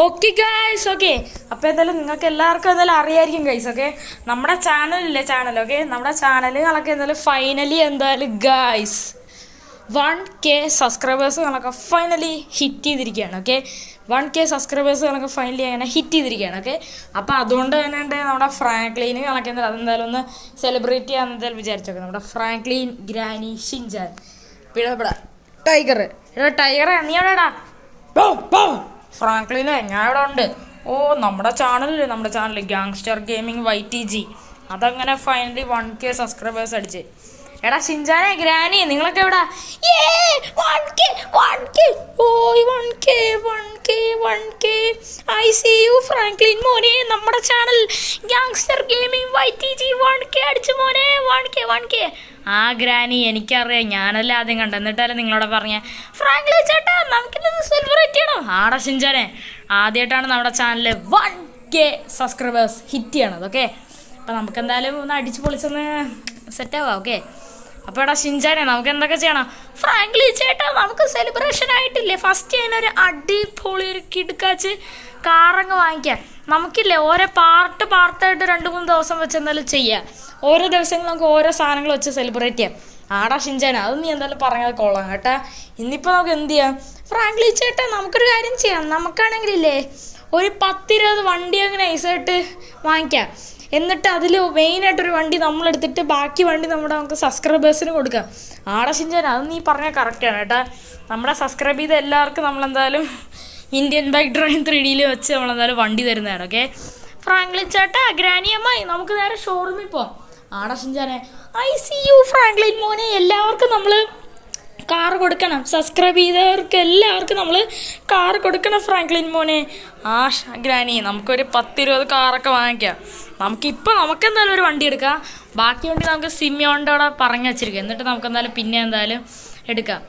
Okay guys, okay. അപ്പോൾ എന്തായാലും നിങ്ങൾക്ക് എല്ലാവർക്കും എന്തായാലും അറിയായിരിക്കും ഗൈസ്. ഓക്കെ, നമ്മുടെ ചാനൽ ഓക്കെ, നമ്മുടെ ചാനലുകളൊക്കെ എന്തായാലും ഫൈനലി എന്തായാലും ഗൈസ് 1K സബ്സ്ക്രൈബേഴ്സ് കണക്കെ ഫൈനലി ഹിറ്റ് ചെയ്തിരിക്കുകയാണ്. ഓക്കെ, 1K സബ്സ്ക്രൈബേഴ്സ് കണക്കെ ഫൈനലി അങ്ങനെ ഹിറ്റ് ചെയ്തിരിക്കുകയാണ്. ഓക്കെ, അപ്പോൾ അതുകൊണ്ട് തന്നെ ഉണ്ട് നമ്മുടെ ഫ്രാങ്ക്ലിന് കണക്കെ അതെന്തായാലും ഒന്ന് സെലിബ്രേറ്റ് ചെയ്യാമെന്ന് എന്തായാലും വിചാരിച്ചോക്കെ. നമ്മുടെ ഫ്രാങ്ക്ലിൻ, ഗ്രാനി, ഷിൻചാൻ, പിഴ ടൈഗർ ടൈഗറെ നീ എവിടെടാ? ഫ്രാങ്ക്ലിനെ ഞാൻ ഇവിടെ ഉണ്ട്. നമ്മുടെ ചാനൽ ഗാങ്സ്റ്റർ ഗെയിമിംഗ് YTG അതങ്ങനെ ഫൈനലി 1K സബ്സ്ക്രൈബേഴ്സ് അടിച്ച്. എടാ ഷിൻചാനെ, ഗ്രാനി, നിങ്ങളൊക്കെ എവിടാ? 1K I C U Franklin മോനെ. നമ്മുടെ channel gangster gaming YTG 1K അടിച്ചു മോനെ. 1K. ആ ഗ്രാനി, എനിക്കറിയാം, ഞാനല്ലേ ആദ്യം കണ്ടത്. എന്നിട്ടല്ലേ നിങ്ങളോട് പറഞ്ഞ ഫ്രാങ്ക്ലിൻ ചേട്ടാ നമുക്കിത് സെലിബ്രേറ്റ് ചെയ്യണം. ആടാ ഷിൻചാനെ, ആദ്യമായിട്ടാണ് നമ്മുടെ ചാനലിൽ 1K സബ്സ്ക്രൈബേഴ്സ് ഹിറ്റ് ചെയ്യണത്. ഓക്കെ, അപ്പോൾ നമുക്ക് എന്തായാലും ഒന്ന് അടിച്ച് പൊളിച്ചൊന്ന് സെറ്റാവാം. ഓക്കെ, അപ്പോൾ എടാ ഷിൻചാനെ, നമുക്ക് എന്തൊക്കെ ചെയ്യണം? ഫ്രാങ്ക്ലിൻ ചേട്ടാ, നമുക്ക് സെലിബ്രേഷൻ ആയിട്ടില്ലേ, ഫസ്റ്റ് ഞാനൊരു അടിപൊളി ഒരു കിടുക്കാച്ച് കാറങ്ങ് വാങ്ങിക്കാം. നമുക്കില്ലേ ഓരോ പാർട്ടായിട്ട് 2-3 ദിവസം വെച്ച് എന്തായാലും ചെയ്യാം. ഓരോ ദിവസങ്ങൾ നമുക്ക് ഓരോ സാധനങ്ങൾ വെച്ച് സെലിബ്രേറ്റ് ചെയ്യാം. ആടാ ഷിൻചാന, അത് നീ എന്തായാലും പറഞ്ഞത് കൊള്ളാം കേട്ടാ. ഇന്നിപ്പോൾ നമുക്ക് എന്ത് ചെയ്യാം? ഫ്രാങ്ക്ലിൻ ചേട്ടാ, നമുക്കൊരു കാര്യം ചെയ്യാം. നമുക്കാണെങ്കിലില്ലേ ഒരു 10-20 വണ്ടി അങ്ങനെ നൈസായിട്ട് വാങ്ങിക്കാം. എന്നിട്ട് അതിൽ മെയിനായിട്ടൊരു വണ്ടി നമ്മളെടുത്തിട്ട് ബാക്കി വണ്ടി നമുക്ക് സബ്സ്ക്രൈബേഴ്സിന് കൊടുക്കാം. ആടാ ഷിൻചാന, അത് നീ പറഞ്ഞാൽ കറക്റ്റാണ് കേട്ടാ. നമ്മുടെ സബ്സ്ക്രൈബ് ചെയ്ത എല്ലാവർക്കും നമ്മളെന്തായാലും ഇന്ത്യൻ ബൈക്ക് ഡ്രൈവിംഗ് 3Dയിൽ വെച്ച് നമ്മളെന്തായാലും വണ്ടി തരുന്നതാണ്. ഓക്കെ, ഫ്രാങ്ക്ലിൻ ചേട്ടാ, ഗ്രാനിയമ്മായി, നമുക്ക് നേരെ ഷോറൂമിൽ പോവാം. ആടാ ഷിൻചാനെ, ഐ സി യു ഫ്രാങ്ക്ലിൻ മോനെ. എല്ലാവർക്കും നമ്മൾ കാർ കൊടുക്കണം. സബ്സ്ക്രൈബ് ചെയ്തവർക്ക് എല്ലാവർക്കും നമ്മൾ കാർ കൊടുക്കണം ഫ്രാങ്ക്ലിൻ മോനെ. ഗ്രാനി, നമുക്കൊരു 10-20 കാറൊക്കെ വാങ്ങിക്കാം. നമുക്കെന്തായാലും ഒരു വണ്ടി എടുക്കാം. ബാക്കി വണ്ടി നമുക്ക് സിമിയോൻ്റെ അവിടെ പറഞ്ഞു വെച്ചിരിക്കുക. എന്നിട്ട് നമുക്കെന്തായാലും പിന്നെ എന്തായാലും എടുക്കാം.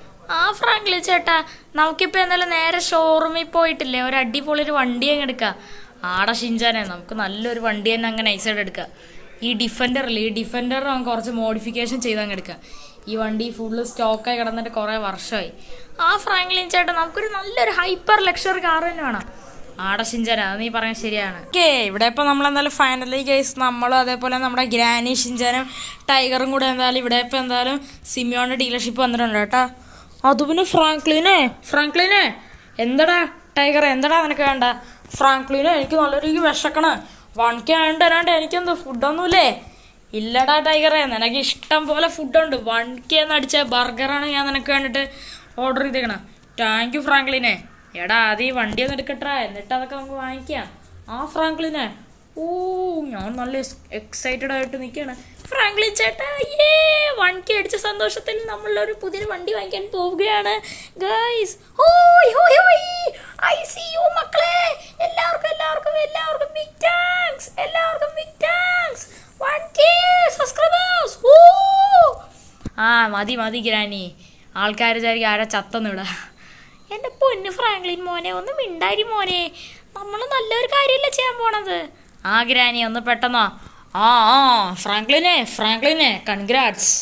ഫ്രാങ്ക്ലിൻ ചേട്ടാ, നമുക്കിപ്പോൾ എന്തായാലും നേരെ ഷോറൂമിൽ പോയിട്ടില്ലേ ഒരു അടിപൊളി ഒരു വണ്ടി അങ്ങ് എടുക്കാം. ആടാ ഷിൻചാനെ, നമുക്ക് നല്ലൊരു വണ്ടി തന്നെ അങ്ങനെ നൈസായിട്ട് എടുക്കാം. ഈ ഡിഫൻഡർ നമുക്ക് കുറച്ച് മോഡിഫിക്കേഷൻ ചെയ്ത് അങ്ങ് എടുക്കാം. ഈ വണ്ടി ഫുള്ള് സ്റ്റോക്കായി കിടന്നിട്ട് കുറേ വർഷമായി. ഫ്രാങ്ക്ലിൻ ചേട്ടാ, നമുക്കൊരു നല്ലൊരു ഹൈപ്പർ ലക്ഷറി കാർ തന്നെ വേണം. ആടാ ഷിൻചാന, അത് നീ പറഞ്ഞാൽ ശരിയാണ്. ഓക്കെ, ഇവിടെ ഇപ്പോൾ നമ്മളെന്തായാലും ഫൈനലി കേസ് നമ്മളും അതേപോലെ നമ്മുടെ ഗ്രാനി, ഷിൻചാനും ടൈഗറും കൂടെ എന്തായാലും ഇവിടെ ഇപ്പോൾ എന്തായാലും സിമിയോൻ്റെ ഡീലർഷിപ്പ് വന്നിട്ടുണ്ട് കേട്ടോ. അത് പിന്നെ ഫ്രാങ്ക്ലിനെ എന്താടാ ടൈഗറെ, എന്താടാ നിനക്ക് വേണ്ട? ഫ്രാങ്ക്ലിനെ, എനിക്ക് നല്ല രീതിക്ക് വിശക്കണ. 1K ആയതുകൊണ്ട് എനിക്കെന്തോ ഫുഡൊന്നുമില്ലേ? ഇല്ലടാ ടൈഗറെ, നിനക്ക് ഇഷ്ടം പോലെ ഫുഡുണ്ട്. 1K അടിച്ച ബർഗറാണ് ഞാൻ നിനക്ക് വേണ്ടിയിട്ട് ഓർഡർ ചെയ്തേക്കണം. താങ്ക് യു ഫ്രാങ്ക്ലിനെ. എടാ, അത് ഈ വണ്ടി ഒന്ന് എടുക്കട്ടെ, എന്നിട്ട് അതൊക്കെ നമുക്ക് വാങ്ങിക്കാം. ഫ്രാങ്ക്ലിനെ, ഞാൻ നല്ല എക്സൈറ്റഡ് ആയിട്ട് നിൽക്കുകയാണ്. ഫ്രാങ്ക്ലിൻ ചേട്ടാ, 1K അടിച്ച സന്തോഷത്തിൽ നമ്മളൊരു പുതിയൊരു വണ്ടി വാങ്ങിക്കാൻ പോവുകയാണ് ഗൈസ്. ഐ സി യു മക്കളെ, എല്ലാവർക്കും ബിഗ് താങ്ക്സ്. 1K subscribers. മതി ഗ്രാനി, ആൾക്കാർ വിചാരിക്കും ആരാ ചത്തൊന്നും ഇവിടെ. എൻ്റെ പൊന്ന് ഫ്രാങ്ക്ലിൻ മോനെ, ഒന്ന് മിണ്ടാരി മോനെ, നമ്മൾ നല്ലൊരു കാര്യമല്ലേ ചെയ്യാൻ പോണത്. ഗ്രാനി, ഒന്ന് പെട്ടെന്നോ. ഫ്രാങ്ക്ലിനെ കൺഗ്രാറ്റ്സ്.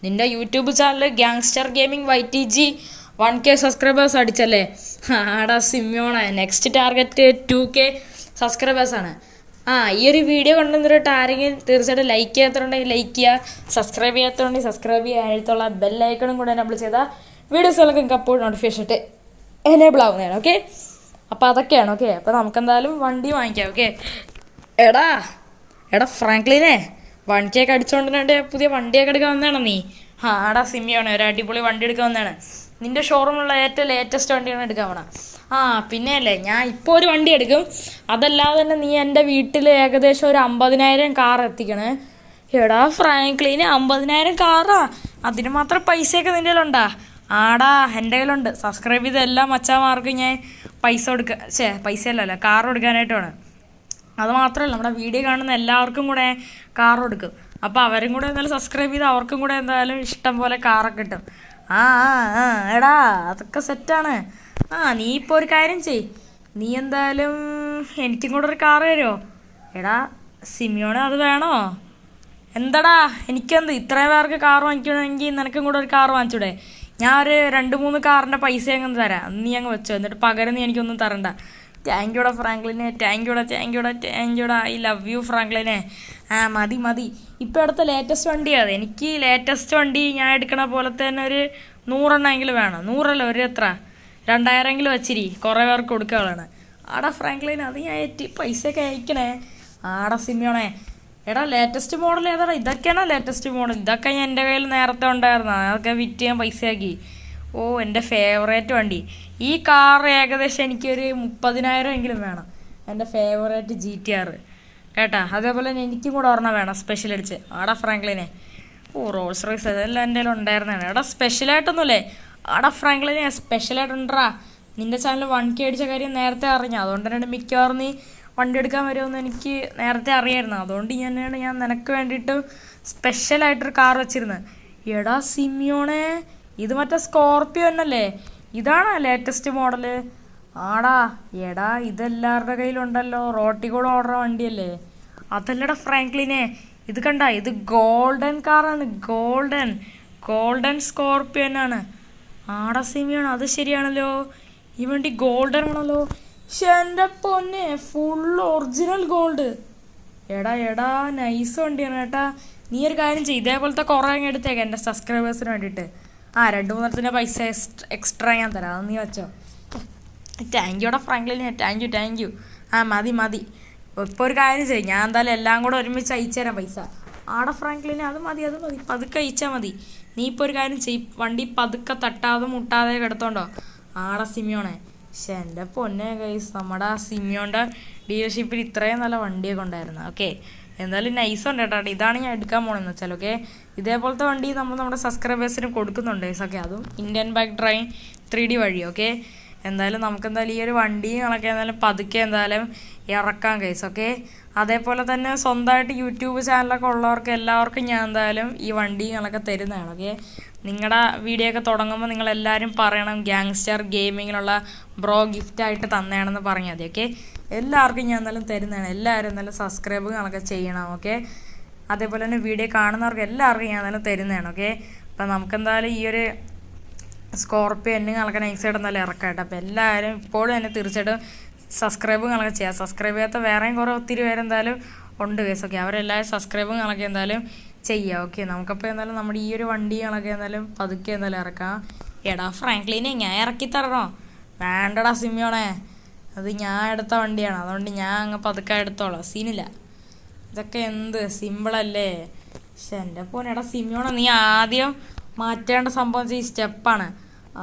നിൻ്റെ YouTube channel gangster gaming YTG 1K subscribers അടിച്ചല്ലേ? ആടാ സിമിയോണ, നെക്സ്റ്റ് ടാർഗറ്റ് 2K സബ്സ്ക്രൈബേഴ്സാണ്. ഈ ഒരു വീഡിയോ കൊണ്ടുവന്നിട്ട് ആരെങ്കിലും തീർച്ചയായിട്ടും ലൈക്ക് ചെയ്യാത്തതുണ്ടെങ്കിൽ ലൈക്ക് ചെയ്യുക, സബ്സ്ക്രൈബ് ചെയ്യാത്തതുണ്ടെങ്കിൽ സബ്സ്ക്രൈബ് ചെയ്യുക, അതിനകത്തുള്ള ബെല്ലൈക്കണും കൂടെ എനേബിൾ ചെയ്താൽ വീഡിയോസുകളൊക്കെ നിങ്ങൾക്ക് അപ്പോൾ നോട്ടിഫിക്കേഷൻ ഇട്ട് എനേബിൾ ആവുന്നതാണ്. ഓക്കെ, അപ്പോൾ അതൊക്കെയാണ്. ഓക്കെ, അപ്പോൾ നമുക്കെന്തായാലും വണ്ടി വാങ്ങിക്കാം. ഓക്കെ, എടാ ഫ്രാങ്ക്ലിനെ, 1K ഒക്കെ അടിച്ചുകൊണ്ടിട്ട് പുതിയ വണ്ടിയൊക്കെ എടുക്കാൻ വന്നതാണോ നീ? ആടാ സിമിയാണ്, ഒരു അടിപൊളി വണ്ടി എടുക്കാൻ വന്നതാണ്. നിൻ്റെ ഷോറൂമിലുള്ള ഏറ്റവും ലേറ്റസ്റ്റ് വണ്ടിയാണ് എടുക്കാൻ വേണം. പിന്നെ അല്ലേ, ഞാൻ ഇപ്പോൾ ഒരു വണ്ടി എടുക്കും. അതല്ലാതെ തന്നെ നീ എൻ്റെ വീട്ടിൽ ഏകദേശം ഒരു 50,000 കാർ എത്തിക്കണേ. എടാ ഫ്രാങ്ക്ലിന്, 50,000 കാറാ? അതിന് മാത്രം പൈസയൊക്കെ നിൻ്റെ കയ്യിലുണ്ടാ? ആടാ, എൻ്റെ കയ്യിലുണ്ട്. സബ്സ്ക്രൈബ് ചെയ്ത എല്ലാ മച്ചാമാർക്കും ഞാൻ പൈസയല്ലല്ലോ, കാർ കൊടുക്കാനായിട്ടാണ്. അത് മാത്രമല്ല, നമ്മുടെ വീഡിയോ കാണുന്ന എല്ലാവർക്കും കൂടെ കാർ കൊടുക്കും. അപ്പോൾ അവരും കൂടെ എന്തായാലും സബ്സ്ക്രൈബ് ചെയ്ത് അവർക്കും കൂടെ എന്തായാലും ഇഷ്ടം പോലെ കാറൊക്കെ കിട്ടും. എടാ, അതൊക്കെ സെറ്റാണ്. നീ ഇപ്പോൾ ഒരു കാര്യം ചെയ്, നീ എന്തായാലും എനിക്കും കൂടെ ഒരു കാർ തരുമോ? എടാ സിമിയോണ്, അത് വേണോ? എന്താടാ, എനിക്കെന്ത് ഇത്രയും പേർക്ക് കാർ വാങ്ങിക്കണമെങ്കിൽ നിനക്കും കൂടെ ഒരു കാർ വാങ്ങിച്ചൂടെ? ഞാൻ ഒരു 2-3 കാറിൻ്റെ പൈസ അങ്ങ് തരാം, നീ അങ്ങ് വെച്ചോ. എന്നിട്ട് പകരം നീ എനിക്കൊന്നും തരണ്ട. താങ്ക്യൂടാ ഫ്രാങ്ക്ലിനെ, താങ്ക്യൂടാ. ഐ ലവ് യു ഫ്രാങ്ക്ലിനെ. മതി. ഇപ്പം അടുത്ത ലേറ്റസ്റ്റ് വണ്ടിയാണ്. എനിക്ക് ലേറ്റസ്റ്റ് വണ്ടി ഞാൻ എടുക്കണ പോലത്തെ തന്നെ ഒരു 100 വേണം. 100 ഒരു എത്ര 2000 വെച്ചിരി, കുറേ പേർക്ക് കൊടുക്കുകയാണ്. ആടാ ഫ്രാങ്ക്ലിൻ, അത് ഞാൻ പൈസയൊക്കെ അയക്കണേ. ആടാ സിമിയോണേ, എടാ ലേറ്റസ്റ്റ് മോഡൽ ഏതാടാ? ഇതൊക്കെയാണോ ലേറ്റസ്റ്റ് മോഡൽ? ഇതൊക്കെ ഞാൻ എൻ്റെ കയ്യിൽ നേരത്തെ ഉണ്ടായിരുന്നു, അതൊക്കെ വിറ്റ് ഞാൻ പൈസയാക്കി. എൻ്റെ ഫേവറേറ്റ് വണ്ടി ഈ കാർ. ഏകദേശം എനിക്കൊരു 30,000 വേണം. എൻ്റെ ഫേവറേറ്റ് GTR കേട്ടാ. അതേപോലെ തന്നെ എനിക്കും കൂടെ ഒരെണ്ണം വേണം സ്പെഷ്യൽ അടിച്ച്. ആടാ ഫ്രാങ്ക്ലിനെ, റോൾസ് റോയ്സ് അതെല്ലാം എൻ്റെ കയ്യിൽ ഉണ്ടായിരുന്നതാണ്. എടാ സ്പെഷ്യലായിട്ടൊന്നുമില്ലേ? ആടാ ഫ്രാങ്ക്ലിനെ, സ്പെഷ്യലായിട്ടുണ്ടാ. നിൻ്റെ ചാനൽ 1K അടിച്ച കാര്യം നേരത്തെ അറിഞ്ഞു. അതുകൊണ്ട് തന്നെ മിക്കവാറും നീ വണ്ടി എടുക്കാൻ വരുമെന്ന് എനിക്ക് നേരത്തെ അറിയായിരുന്നു. അതുകൊണ്ട് ഞാൻ നിനക്ക് വേണ്ടിയിട്ട് സ്പെഷ്യലായിട്ടൊരു കാർ വെച്ചിരുന്നത്. എടാ സിമിയോണേ, ഇത് മറ്റേ സ്കോർപ്പിയോ എന്നല്ലേ? ഇതാണോ ലേറ്റസ്റ്റ് മോഡല്? ആടാ എടാ, ഇതെല്ലാവരുടെ കയ്യിലുണ്ടല്ലോ. റോട്ടിൽ കൂടെ ഓടുന്ന വണ്ടിയല്ലേ? അതല്ലടാ ഫ്രാങ്ക്ലിനെ, ഇത് കണ്ട, ഇത് ഗോൾഡൻ കാറാണ്. ഗോൾഡൻ സ്കോർപ്പിയോ എന്നാണ്. ആടാ സിമിയോണ്, അത് ശരിയാണല്ലോ. ഈ വണ്ടി ഗോൾഡൻ ആണല്ലോ. പക്ഷെ എൻ്റെ പൊന്നെ, ഫുൾ ഒറിജിനൽ ഗോൾഡ്. എടാ നൈസ് വണ്ടിയാണ് കേട്ടാ. നീ ഒരു കാര്യം ചെയ്യും, ഇതേപോലത്തെ കുറേ അങ്ങ് എടുത്തേക്കാം എൻ്റെ സബ്സ്ക്രൈബേഴ്സിന് വേണ്ടിയിട്ട്. 2-3 പൈസ എക്സ്ട്രാ ഞാൻ തരാം, അത് നീ വെച്ചോ. താങ്ക്യൂടാ ഫ്രാങ്ക്ലിനെ, താങ്ക് യു. മതി. ഇപ്പോൾ ഒരു കാര്യം ചെയ്യും, ഞാൻ എന്തായാലും എല്ലാം കൂടെ ഒരുമിച്ച് അയച്ചു തരാം പൈസ. ആടാ ഫ്രാങ്ക്ലിനെ, അത് മതി. പതുക്കെ അയച്ചാൽ മതി. നീ ഇപ്പോൾ ഒരു കാര്യം ചെയ്യും, വണ്ടി പതുക്കെ തട്ടാതെ മുട്ടാതെ കിടത്തോണ്ടോ. ആടാ സിമിയോണേ, പക്ഷെ എൻ്റെ പൊന്നെ ഗൈസ്, നമ്മുടെ സിമിയോൻ്റെ ഡീലർഷിപ്പിൽ ഇത്രയും നല്ല വണ്ടിയൊക്കെ ഉണ്ടായിരുന്നു. ഓക്കെ, എന്തായാലും നൈസ് ഉണ്ട് കേട്ടോ. ഇതാണ് ഞാൻ എടുക്കാൻ പോകണമെന്ന് വെച്ചാൽ. ഓക്കെ, ഇതേപോലത്തെ വണ്ടി നമ്മുടെ സബ്സ്ക്രൈബേഴ്സിന് കൊടുക്കുന്നുണ്ട് ഗൈസ്. ഓക്കെ, അതും ഇന്ത്യൻ ബൈക്ക് ഡ്രൈവിംഗ് 3D വഴി. ഓക്കെ, എന്തായാലും നമുക്കെന്തായാലും ഈ ഒരു വണ്ടികളൊക്കെ എന്തായാലും പതുക്കെ എന്തായാലും ഇറക്കാം ഗൈസ്. ഓക്കെ, അതേപോലെ തന്നെ സ്വന്തമായിട്ട് യൂട്യൂബ് ചാനലൊക്കെ ഉള്ളവർക്ക് എല്ലാവർക്കും ഞാൻ എന്തായാലും ഈ വണ്ടികളൊക്കെ തരുന്നതാണ്. ഓക്കെ, നിങ്ങളുടെ വീഡിയോ ഒക്കെ തുടങ്ങുമ്പോൾ നിങ്ങളെല്ലാവരും പറയണം ഗ്യാങ്സ്റ്റർ ഗെയിമിങ്ങിനുള്ള ബ്രോ ഗിഫ്റ്റായിട്ട് തന്നെയാണെന്ന് പറഞ്ഞാൽ മതി. ഓക്കെ, എല്ലാവർക്കും ഞാൻ എന്തായാലും തരുന്നതാണ്. എല്ലാവരും എന്തായാലും സബ്സ്ക്രൈബുകളൊക്കെ ചെയ്യണം. ഓക്കെ, അതേപോലെ തന്നെ വീഡിയോ കാണുന്നവർക്ക് എല്ലാവർക്കും ഞാൻ എന്തായാലും തരുന്നതാണ്. ഓക്കെ, അപ്പം നമുക്കെന്തായാലും ഈ ഒരു സ്കോർപ്പിയോ എന്നുകളൊക്കെ നൈസായിട്ട് എന്തായാലും ഇറക്കാം കേട്ടോ. അപ്പോൾ എല്ലാവരും ഇപ്പോഴും തന്നെ തീർച്ചയായിട്ടും സബ്സ്ക്രൈബുകളൊക്കെ ചെയ്യാം. സബ്സ്ക്രൈബ് ചെയ്യാത്ത വേറെയും കുറേ ഒത്തിരി പേരെന്തായാലും ഉണ്ട് കേസ്. ഓക്കെ, അവരെല്ലാവരും സബ്സ്ക്രൈബുകളൊക്കെ എന്തായാലും ചെയ്യാം. ഓക്കെ, നമുക്കപ്പോൾ എന്തായാലും നമ്മുടെ ഈ ഒരു വണ്ടികളൊക്കെ എന്തായാലും പതുക്കെ എന്തായാലും ഇറക്കാം. എടാ ഫ്രാങ്ക്ലിനെ, ഞാൻ ഇറക്കി തരണോ? വേണ്ടടാ സിമിയോണേ, അത് ഞാൻ എടുത്ത വണ്ടിയാണ്, അതുകൊണ്ട് ഞാൻ അങ്ങ് പതുക്കെ എടുത്തോളാം, സീനില്ല. ഇതൊക്കെ എന്ത് സിമ്പിളല്ലേ? പക്ഷെ എൻ്റെ പോലെ എടാ സിമിയോണ, നീ ആദ്യം മാറ്റേണ്ട സംഭവം ഈ സ്റ്റെപ്പാണ്.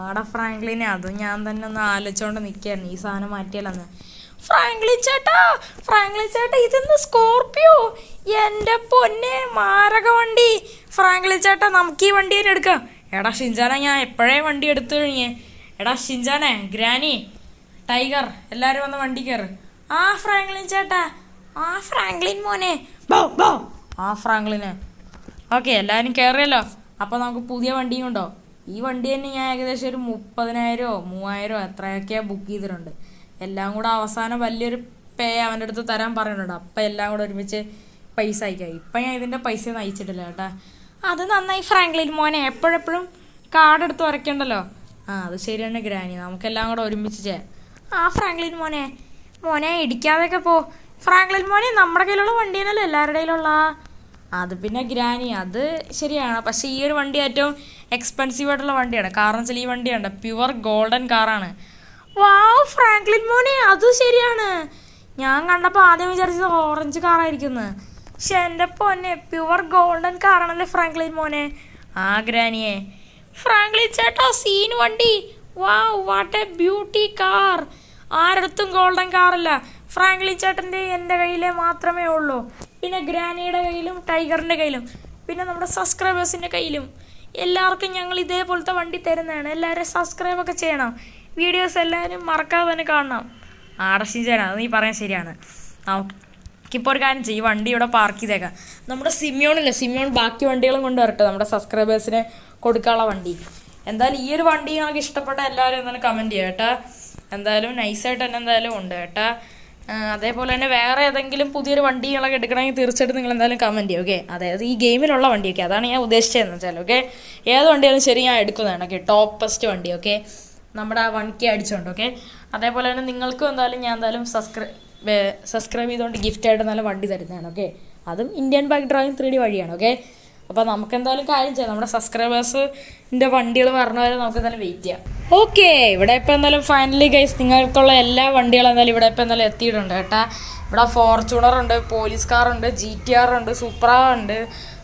ആടാ ഫ്രാങ്ക്ലിനെ, അതും ഞാൻ തന്നെ ഒന്ന് ആലോചിച്ചുകൊണ്ട് നിൽക്കുകയായിരുന്നു ഈ സാധനം മാറ്റിയാലെന്ന്. ഫ്രാങ്ക്ലിൻ ചേട്ടാ ഇതെന്ത് സ്കോർപ്പിയോ? എൻ്റെ പൊന്നെ, മാരക വണ്ടി. ഫ്രാങ്ക്ലിൻ ചേട്ടാ, നമുക്ക് ഈ വണ്ടി തന്നെ എടുക്കാം. എടാ ഷിൻജാനെ, ഞാൻ എപ്പോഴേ വണ്ടി എടുത്തു കഴിഞ്ഞേ. എടാ ഷിൻജാനെ, ഗ്രാനി, ടൈഗർ, എല്ലാവരും വന്ന് വണ്ടി കയറ്. ഫ്രാങ്ക്ലിൻ ചേട്ടാ, ഫ്രാങ്ക്ലിൻ മോനെ, ഫ്രാങ്ക്ലിനെ. ഓക്കെ, എല്ലാവരും കയറിയല്ലോ. അപ്പോൾ നമുക്ക് പുതിയ വണ്ടിയും ഉണ്ടോ? ഈ വണ്ടി തന്നെ ഞാൻ ഏകദേശം ഒരു 30,000 3,000 എത്രയൊക്കെയാണ് ബുക്ക് ചെയ്തിട്ടുണ്ട്. എല്ലാം കൂടെ അവസാനം വലിയൊരു പേ അവൻ്റെ അടുത്ത് തരാൻ പറയുന്നുണ്ട്. അപ്പം എല്ലാം കൂടെ ഒരുമിച്ച് പൈസ അയക്കാം. ഇപ്പം ഞാൻ ഇതിൻ്റെ പൈസ ഒന്നും അയച്ചിട്ടില്ല കേട്ടാ. അത് നന്നായി ഫ്രാങ്ക്ലിൻ മോനെ, എപ്പോഴെപ്പോഴും കാർഡ് എടുത്ത് വരയ്ക്കണ്ടല്ലോ. അത് ശരിയാണ് ഗ്രാനി, നമുക്കെല്ലാം കൂടെ ഒരുമിച്ച് ചെയ്യാം. ഫ്രാങ്ക്ലിൻ മോനെ ഇടിക്കാതെയൊക്കെ പോ. ഫ്രാങ്ക്ലിൻ മോനെ, നമ്മുടെ കയ്യിലുള്ള വണ്ടി തന്നെയല്ലോ എല്ലാവരുടെ കയ്യിലുള്ള. അത് പിന്നെ ഗ്രാനി, അത് ശരിയാണ്. പക്ഷേ ഈ ഒരു വണ്ടി ഏറ്റവും എക്സ്പെൻസീവ് ആയിട്ടുള്ള വണ്ടിയാണ്. കാരണം വെച്ചാൽ ഈ വണ്ടിയുണ്ട് പ്യുവർ ഗോൾഡൻ കാറാണ്. ഫ്രാങ്ക്ലിൻ മോനെ, അത് ശരിയാണ്. ഞാൻ കണ്ടപ്പോൾ ആദ്യം വിചാരിച്ചത് ഓറഞ്ച് കാറായിരിക്കുന്നു. പക്ഷെ എൻ്റെ പൊന്നെ, പ്യുവർ ഗോൾഡൻ കാറാണല്ലേ ഫ്രാങ്ക്ലിൻ മോനെ. ഗ്രാനിയെ, ഫ്രാങ്ക്ലിൻ ചേട്ടാ സീൻ വണ്ടി. What a beauty car. ആരടുത്തും ഗോൾഡൻ കാറല്ല. ഫ്രാങ്ക്ലിൻ ചേട്ടൻ്റെ എൻ്റെ കയ്യിലേ മാത്രമേ ഉള്ളൂ. പിന്നെ ഗ്രാനിയുടെ കയ്യിലും ടൈഗറിൻ്റെ കയ്യിലും പിന്നെ നമ്മുടെ സബ്സ്ക്രൈബേഴ്സിൻ്റെ കയ്യിലും എല്ലാവർക്കും ഞങ്ങൾ ഇതേപോലത്തെ വണ്ടി തരുന്നതാണ്. എല്ലാവരും സബ്സ്ക്രൈബൊക്കെ ചെയ്യണം. വീഡിയോസ് എല്ലാവരും മറക്കാതെ തന്നെ കാണണം. ഷിൻജാന, അത് നീ പറയാൻ ശരിയാണ്. നമുക്കിപ്പോൾ ഒരു കാര്യം ചെയ്യും, വണ്ടി ഇവിടെ പാർക്ക് ചെയ്തേക്കാം. നമ്മുടെ സിമിയോൺ ബാക്കി വണ്ടികളും കൊണ്ട് വരട്ടെ, നമ്മുടെ സബ്സ്ക്രൈബേഴ്സിന് കൊടുക്കാനുള്ള വണ്ടി. എന്തായാലും ഈ ഒരു വണ്ടി ഞങ്ങൾക്ക് ഇഷ്ടപ്പെട്ട എല്ലാവരും എന്തായാലും കമൻറ്റ് ചെയ്യാം കേട്ടാ. എന്തായാലും നൈസായിട്ട് തന്നെ എന്തായാലും ഉണ്ട് കേട്ടാ. അതേപോലെ തന്നെ വേറെ ഏതെങ്കിലും പുതിയൊരു വണ്ടികളൊക്കെ എടുക്കണമെങ്കിൽ തീർച്ചയായിട്ടും നിങ്ങൾ എന്തായാലും കമൻറ്റ് ചെയ്യും. ഓക്കെ, അതായത് ഈ ഗെയിമിലുള്ള വണ്ടിയൊക്കെ, അതാണ് ഞാൻ ഉദ്ദേശിച്ചതെന്ന് വെച്ചാൽ. ഓക്കെ, ഏത് വണ്ടിയാലും ശരി ഞാൻ എടുക്കുന്നതാണ്. ഓക്കെ, ടോപ്പസ്റ്റ് വണ്ടി. ഓക്കെ, നമ്മുടെ ആ 1K അടിച്ചോണ്ട്. ഓക്കെ, അതേപോലെ തന്നെ നിങ്ങൾക്കും എന്തായാലും ഞാൻ എന്തായാലും സബ്സ്ക്രൈബ് ചെയ്തുകൊണ്ട് ഗിഫ്റ്റായിട്ട് നല്ല വണ്ടി തരുന്നതാണ്. ഓക്കെ, അതും ഇന്ത്യൻ ബൈക്ക് ഡ്രൈവിംഗ് 3D വഴിയാണ്. ഓക്കെ, അപ്പോൾ നമുക്ക് എന്തായാലും കാര്യം ചെയ്യാം, നമ്മുടെ സബ്സ്ക്രൈബേഴ്സിൻ്റെ വണ്ടികൾ പറഞ്ഞവരെ നമുക്ക് എന്തായാലും വെയിറ്റ് ചെയ്യാം. ഓക്കെ, ഇവിടെ ഇപ്പോൾ എന്തായാലും ഫൈനലി ഗൈസ് നിങ്ങൾക്കുള്ള എല്ലാ വണ്ടികളും എന്തായാലും ഇവിടെ ഇപ്പോൾ എന്തായാലും എത്തിയിട്ടുണ്ട് കേട്ടാ. ഇവിടെ ഫോർച്യൂണർ ഉണ്ട്, പോലീസ് കാറുണ്ട്, GTR ഉണ്ട്, സൂപ്ര ഉണ്ട്,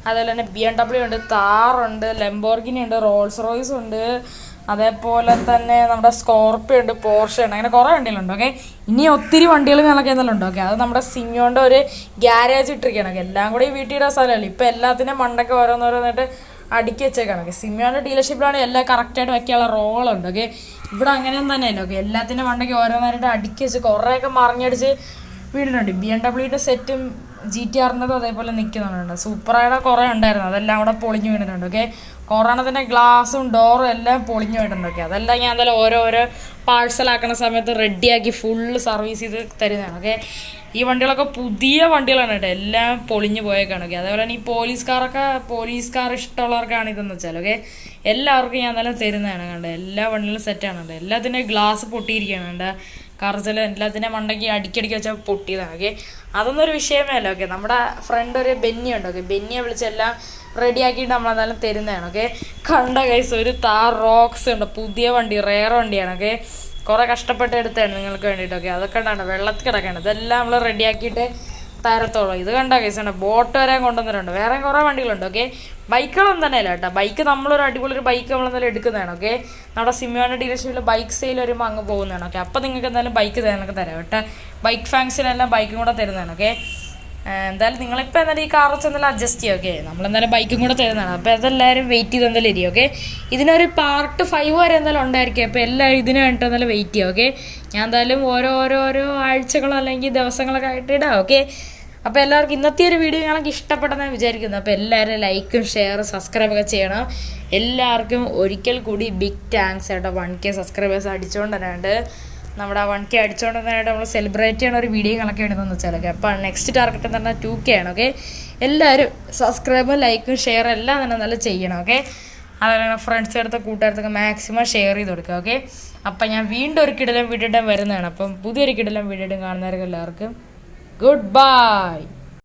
അതുപോലെ തന്നെ BMW ഉണ്ട്, താറുണ്ട്, ലംബോർഗിനി ഉണ്ട്, റോൾസ് റോയ്സ് ഉണ്ട്, അതേപോലെ തന്നെ നമ്മുടെ സ്കോർപ്പിയോ ഉണ്ട്, പോർഷെ ഉണ്ട്, അങ്ങനെ കുറേ വണ്ടികളുണ്ട്. ഓക്കെ, ഇനി ഒത്തിരി വണ്ടികൾ ഞങ്ങൾക്ക് എന്തെല്ലാം ഉണ്ട്. ഓക്കെ, അത് നമ്മുടെ സിങ്ങോൻ്റെ ഒരു ഗ്യാരേജ് ഇട്ടിരിക്കുകയാണ്. എല്ലാം കൂടി ഈ വീട്ടിലിടാൻ സ്ഥലമല്ല, ഇപ്പോൾ എല്ലാത്തിനും മണ്ടൊക്കെ ഓരോന്നോരോന്നിട്ട് അടുക്കി വെച്ചേക്കാണ്. ഓക്കെ, സിമിയോൻ്റെ ഡീലർഷിപ്പിലാണ് എല്ലാം കറക്റ്റായിട്ട് വയ്ക്കാനുള്ള റോളുണ്ട്. ഓക്കെ, ഇവിടെ അങ്ങനെയൊന്നും തന്നെയല്ല. ഓക്കെ, എല്ലാത്തിൻ്റെ മണ്ടയ്ക്ക് ഓരോന്നായിട്ട് അടുക്കി വെച്ച് കുറേയൊക്കെ മറിഞ്ഞടിച്ച് വീടിനുണ്ട്. BMW സെറ്റും GTRൻ്റെതും അതേപോലെ നിൽക്കുന്നുണ്ട്. സൂപ്പറായിട്ട് കുറേ ഉണ്ടായിരുന്നു, അതെല്ലാം അവിടെ പൊളിഞ്ഞു വീണിട്ടുണ്ട്. ഓക്കെ, കൊറോണത്തിൻ്റെ ഗ്ലാസും ഡോറും എല്ലാം പൊളിഞ്ഞു പോയിട്ടുണ്ട്. ഓക്കെ, അതെല്ലാം ഞാൻ എന്തായാലും ഓരോരോ പാഴ്സലാക്കുന്ന സമയത്ത് റെഡിയാക്കി ഫുള്ള് സർവീസ് ചെയ്ത് തരുന്നതാണ്. ഓക്കെ, ഈ വണ്ടികളൊക്കെ പുതിയ വണ്ടികളാണ് കേട്ടോ, എല്ലാം പൊളിഞ്ഞു പോയേക്കാണ്. ഓക്കെ, അതേപോലെ തന്നെ ഈ പോലീസ് കാർ ഇഷ്ടമുള്ളവർക്കാണ് ഇതെന്ന് വെച്ചാൽ. ഓക്കെ, എല്ലാവർക്കും ഞാൻ എന്തായാലും തരുന്നതാണ്. കണ്ടത് എല്ലാ വണ്ടികളും സെറ്റാണ്. കണ്ടത് എല്ലാത്തിൻ്റെ ഗ്ലാസ് പൊട്ടിയിരിക്കുകയാണ്. കണ്ട കാർസിൽ എല്ലാത്തിൻ്റെ മണ്ടയ്ക്ക് അടിക്കടിക്ക് വെച്ചാൽ പൊട്ടിയതാണ്. ഓക്കെ, അതൊന്നും ഒരു വിഷയമേ അല്ല. ഓക്കെ, നമ്മുടെ ഫ്രണ്ട് ഒരു ബെന്നി ഉണ്ട്. ഓക്കെ, ബെന്നിയെ വിളിച്ചെല്ലാം റെഡിയാക്കിയിട്ട് നമ്മളെന്തായാലും തരുന്നതാണ്. ഓക്കെ, കണ്ട കൈസ് ഒരു താർ റോക്സ് ഉണ്ട്, പുതിയ വണ്ടി, റെയർ വണ്ടിയാണ്. ഓക്കെ, കുറേ കഷ്ടപ്പെട്ട് എടുത്താണ് നിങ്ങൾക്ക് വേണ്ടിയിട്ട്. ഓക്കെ, അതൊക്കെ ഉണ്ടാണ് വെള്ളത്തിൽ കിടക്കണം, ഇതെല്ലാം നമ്മൾ റെഡിയാക്കിയിട്ട് തരത്തോളം. ഇത് കണ്ട കേസാണ്, ബോട്ട് വരാൻ കൊണ്ടുവന്നിട്ടുണ്ട്. വേറെ കുറേ വണ്ടികളുണ്ട്. ഓക്കെ, ബൈക്കുകളൊന്നും തന്നെയല്ല കേട്ടോ, ബൈക്ക് നമ്മളൊരു അടിപൊളി ഒരു ബൈക്ക് നമ്മളെന്തായാലും എടുക്കുന്നതാണ്. ഓക്കെ, നമ്മുടെ സിമിയോൻ്റെ ഡീലർഷിപ്പിൽ ബൈക്ക് സെയിൽ വരുമ്പോൾ അങ്ങ് പോകുന്നതാണ്. ഓക്കെ, അപ്പോൾ നിങ്ങൾക്ക് എന്തായാലും ബൈക്ക് തരാനൊക്കെ തരാം കേട്ടോ, ബൈക്ക് ഫാങ്സിനെല്ലാം ബൈക്കും കൂടെ തരുന്നതാണ്. ഓക്കെ, എന്തായാലും നിങ്ങളിപ്പോൾ എന്തായാലും ഈ കാർ വെച്ച് എന്തായാലും അഡ്ജസ്റ്റ് ചെയ്യുക. ഓക്കെ, നമ്മളെന്തായാലും ബൈക്കും കൂടെ തരുന്നതാണ്. അപ്പോൾ അതെല്ലാവരും വെയിറ്റ് ചെയ്ത് എന്തായാലും ഇരിക്കും. ഓക്കെ, ഇതിനൊരു പാർട്ട് 5 വരെ എന്തായാലും ഉണ്ടായിരിക്കും. അപ്പോൾ എല്ലാവരും ഇതിന് വേണ്ടിയിട്ട് എന്തായാലും വെയിറ്റ് ചെയ്യുക. ഓക്കെ, ഞാൻ എന്തായാലും ഓരോ ആഴ്ചകളോ അല്ലെങ്കിൽ ദിവസങ്ങളൊക്കെ ആയിട്ട് ഇടാം. ഓക്കെ, അപ്പോൾ എല്ലാവർക്കും ഇന്നത്തെ ഒരു വീഡിയോ ഞങ്ങൾക്ക് ഇഷ്ടപ്പെട്ടെന്ന് വിചാരിക്കുന്നു. അപ്പോൾ എല്ലാവരും ലൈക്കും ഷെയറും സബ്സ്ക്രൈബൊക്കെ ചെയ്യണം. എല്ലാവർക്കും ഒരിക്കൽ കൂടി ബിഗ് താങ്ക്സ് കേട്ടോ. 1K സബ്സ്ക്രൈബേഴ്സ് അടിച്ചുകൊണ്ട് തന്നെയുണ്ട്. നമ്മുടെ 1K അടിച്ചുകൊണ്ട് തന്നെയായിട്ട് നമ്മൾ സെലിബ്രേറ്റ് ചെയ്യണ ഒരു വീഡിയോ കണക്കെ ഇടുന്നതെന്ന് വെച്ചാലൊക്കെ. അപ്പോൾ നെക്സ്റ്റ് ടാർഗറ്റ് തന്നെ 2K ആണ്. ഓക്കെ, എല്ലാവരും സബ്സ്ക്രൈബും ലൈക്കും ഷെയറും എല്ലാം തന്നെ നല്ല ചെയ്യണം. ഓക്കെ, അതുപോലെ ഫ്രണ്ട്സ് അടുത്ത കൂട്ടുകാരത്തൊക്കെ മാക്സിമം ഷെയർ ചെയ്ത് കൊടുക്കുക. ഓക്കെ, അപ്പം ഞാൻ വീണ്ടും ഒരു കിടിലം വീഡിയോ വരുന്നതാണ്. അപ്പം പുതിയൊരു കിടിലം വീഡിയോ കാണുന്നവർക്ക് എല്ലാവർക്കും goodbye.